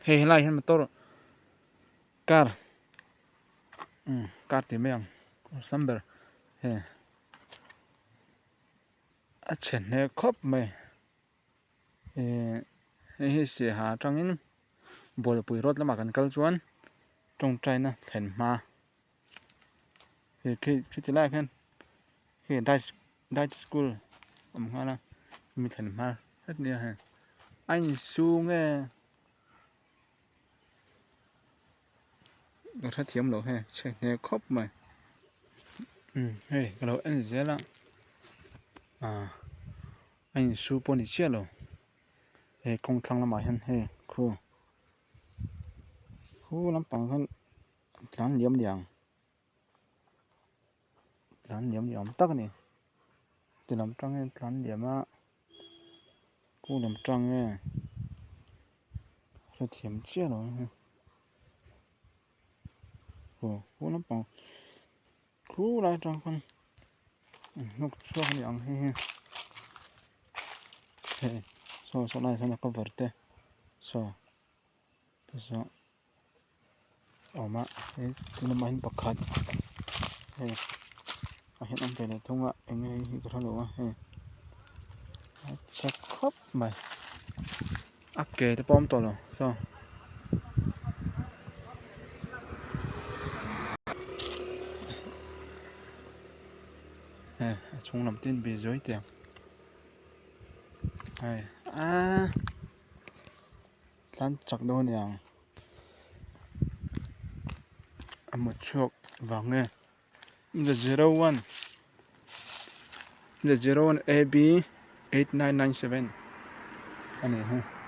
Hey lai hen motor car car ti meng samber he a chen ne khawp mai he Siaha tangin bol pui rot lama kan kal chuan tong China thlen ma he khi lai khan he dai school ngala mi thlen ma hết nia he anh su nghe người ta thiếm lộ he chen ne khawp mai hey cái lộ anh dễ lắm anh su poni chia lộ he công thăng lama hen he khu lắm bằng hơn lán liếm tắc này thì làm trăng em lán liếm á khu làm trăng nghe rồi thiểm chia rồi khu lắm bằng khu lại trăng con lúc xưa cái liếm he so lại xong là có vật thế so mà cái nó máy bạc khát he hiện ông thầy này thông ạ anh ấy có thằng đồ he chắc khóc mày ác kề tới bom to rồi sao chúng làm tin bị dối tiền lan chặt đâu nè một chuột vào nghe the 01 AB 8997 anh này ha